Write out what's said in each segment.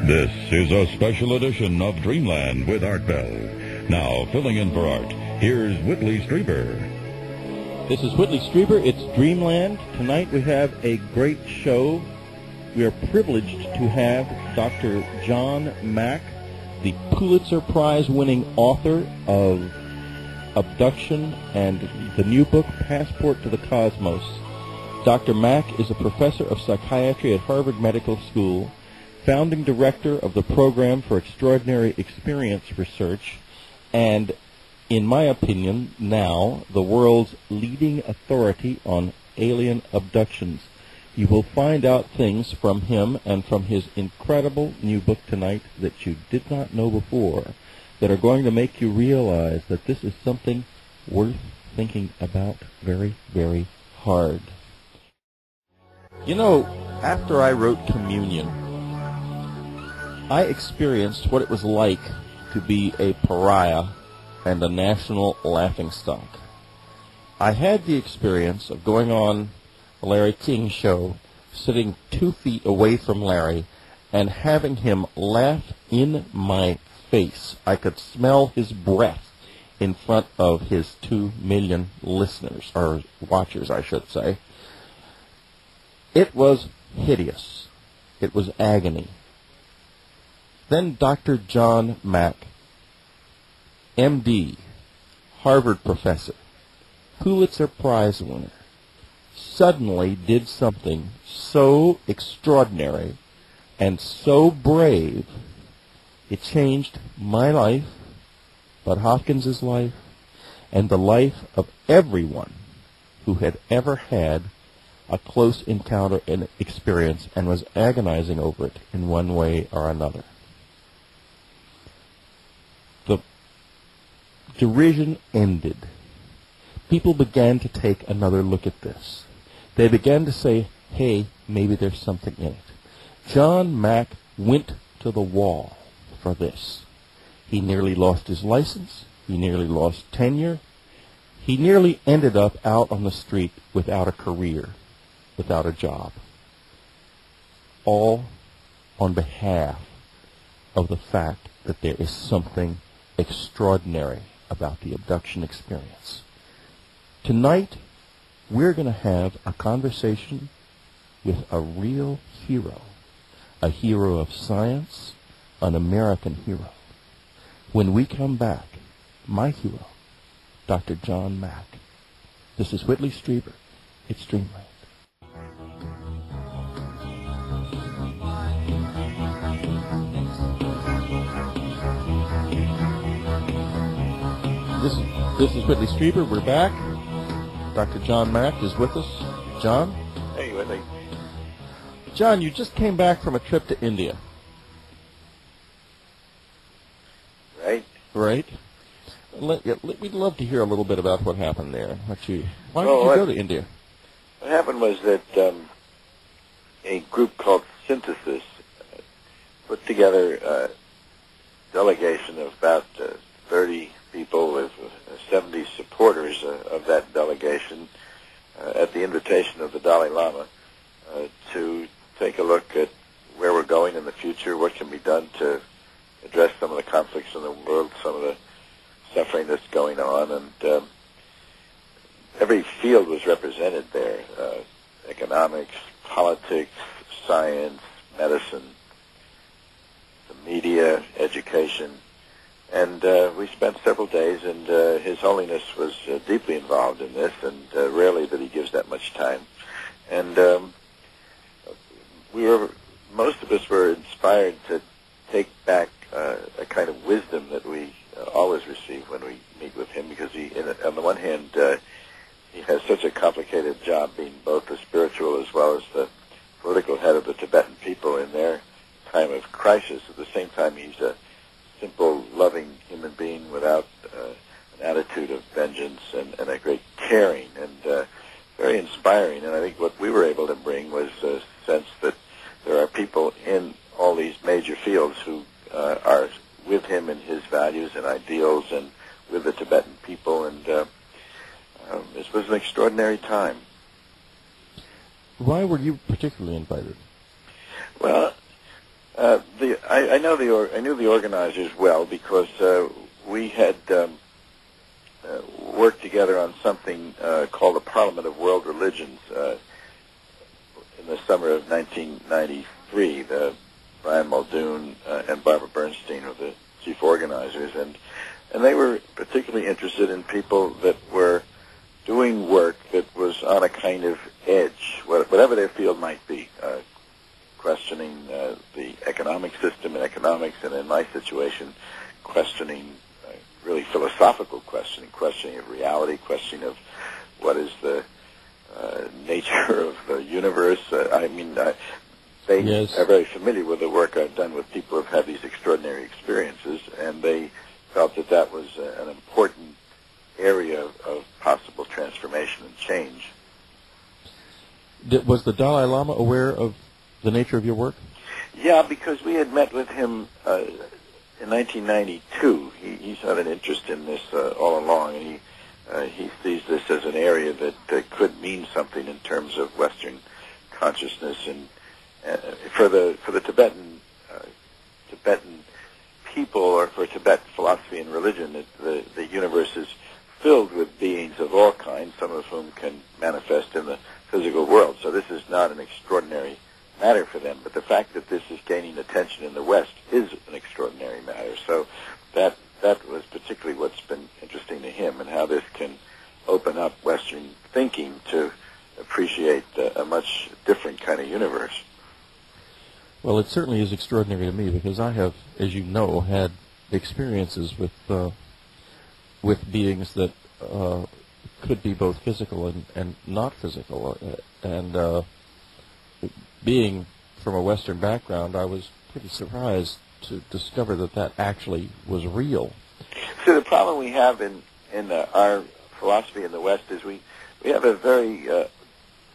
This is a special edition of Dreamland with Art Bell. Now, filling in for Art, here's Whitley Strieber. This is Whitley Strieber. It's Dreamland. Tonight we have a great show. We are privileged to have Dr. John Mack, the Pulitzer Prize-winning author of Abduction and the new book, Passport to the Cosmos. Dr. Mack is a professor of psychiatry at Harvard Medical School, founding director of the Program for Extraordinary Experience Research, and, in my opinion, now the world's leading authority on alien abductions. You will find out things from him and from his incredible new book tonight that you did not know before, that are going to make you realize that this is something worth thinking about very, very hard. You know, after I wrote Communion, I experienced what it was like to be a pariah and a national laughingstock. I had the experience of going on the Larry King show, sitting 2 feet away from Larry, and having him laugh in my face. I could smell his breath in front of his 2 million listeners, or watchers, I should say. It was hideous. It was agony. Then Dr. John Mack, M.D., Harvard professor, Pulitzer Prize winner, suddenly did something so extraordinary and so brave, it changed my life, Bud Hopkins' life, and the life of everyone who had ever had a close encounter and experience and was agonizing over it in one way or another. The derision ended. People began to take another look at this. They began to say, hey, maybe there's something in it. John Mack went to the wall for this. He nearly lost his license. He nearly lost tenure. He nearly ended up out on the street without a career, without a job. All on behalf of the fact that there is something extraordinary about the abduction experience. Tonight, we're going to have a conversation with a real hero, a hero of science, an American hero. When we come back, my hero, Dr. John Mack. This is Whitley Strieber. It's Dreamland. This is Whitley Strieber. We're back. Dr. John Mack is with us. John? Hey, Whitley. John, you just came back from a trip to India. Right? We'd love to hear a little bit about what happened there. Why did you go to India? What happened was that a group called Synthesis put together a delegation of about 30 people with 70 supporters of that delegation at the invitation of the Dalai Lama to take a look at where we're going in the future, what can be done to address some of the conflicts in the world, some of the suffering that's going on, and every field was represented there, economics, politics, science, medicine, the media, education. And we spent several days, and His Holiness was deeply involved in this, and rarely that he gives that much time. And most of us were inspired to take back a kind of wisdom that we always receive when we meet with him, because on the one hand, he has such a complicated job being both the spiritual as well as the political head of the Tibetan people in their time of crisis. At the same time, he's a simple, loving human being without an attitude of vengeance and a great caring and very inspiring. And I think what we were able to bring was a sense that there are people in all these major fields who are with him in his values and ideals and with the Tibetan people. And this was an extraordinary time. Why were you particularly invited? Well, I knew the organizers well because we had worked together on something called the Parliament of World Religions in the summer of 1993. Brian Muldoon and Barbara Bernstein were the chief organizers, and they were particularly interested in people that were doing work that was on a kind of edge, whatever their field might be, questioning the economic system and economics, and in my situation, questioning really philosophical questioning of reality, questioning of what is the nature of the universe. They Yes. are very familiar with the work I've done with people who've had these extraordinary experiences, and they felt that that was an important area of possible transformation and change. Was the Dalai Lama aware of the nature of your work? Yeah, because we had met with him in 1992. He's had an interest in this all along, and he sees this as an area that could mean something in terms of Western consciousness, and for the Tibetan people, or for Tibetan philosophy and religion, the universe is filled with beings of all kinds, some of whom can manifest in the physical world. So this is not an extraordinary matter for them, but the fact that this is gaining attention in the West is an extraordinary matter. So that was particularly what's been interesting to him, and how this can open up Western thinking to appreciate a much different kind of universe. Well, it certainly is extraordinary to me, because I have, as you know, had experiences with beings that could be both physical and not physical. And being from a Western background, I was pretty surprised to discover that actually was real. So the problem we have in our philosophy in the West is we have a very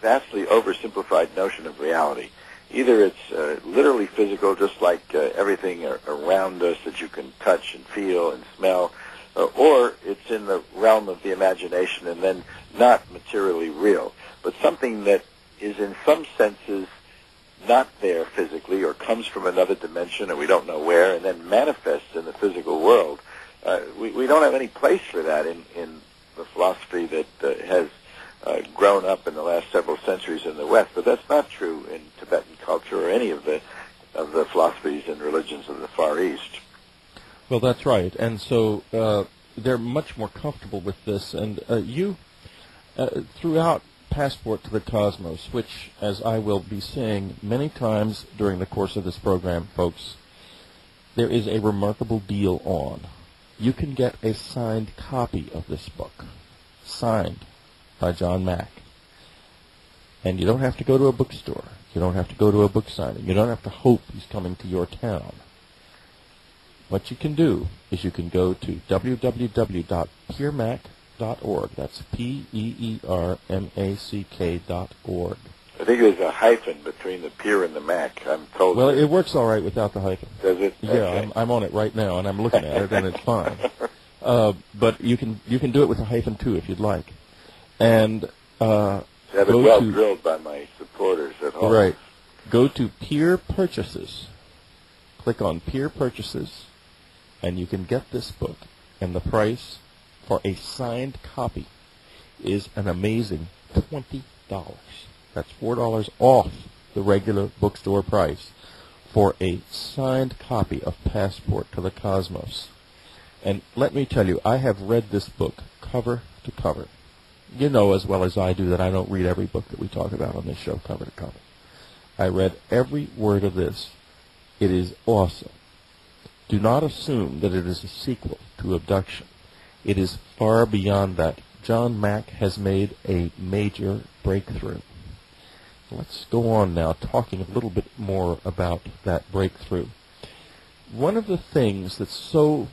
vastly oversimplified notion of reality. Either it's literally physical, just like everything around us that you can touch and feel and smell, or it's in the realm of the imagination and then not materially real, but something that is in some senses not there physically, or comes from another dimension and we don't know where, and then manifests in the physical world. We don't have any place for that in the philosophy that has grown up in the last several centuries in the West, but that's not true in Tibetan culture or any of the philosophies and religions of the Far East. Well, that's right, and so they're much more comfortable with this. And you, throughout Passport to the Cosmos, which, as I will be saying many times during the course of this program, folks, there is a remarkable deal on. You can get a signed copy of this book, signed by John Mack. And you don't have to go to a bookstore. You don't have to go to a book signing. You don't have to hope he's coming to your town. What you can do is you can go to www.peermack.org. That's PEERMACK.org. I think there's a hyphen between the Peer and the Mac, I'm told. Well, it works all right without the hyphen. Does it? Yeah, Okay. I'm on it right now, and I'm looking at it, and it's fine. But you can do it with a hyphen too, if you'd like. And have it go well to, drilled by my supporters at home. right. Go to Peer Purchases. Click on Peer Purchases, and you can get this book. And the price for a signed copy is an amazing $20. That's $4 off the regular bookstore price for a signed copy of Passport to the Cosmos. And let me tell you, I have read this book cover to cover. You know as well as I do that I don't read every book that we talk about on this show cover to cover. I read every word of this. It is awesome. Do not assume that it is a sequel to Abduction. It is far beyond that. John Mack has made a major breakthrough. Let's go on now, talking a little bit more about that breakthrough. One of the things that's so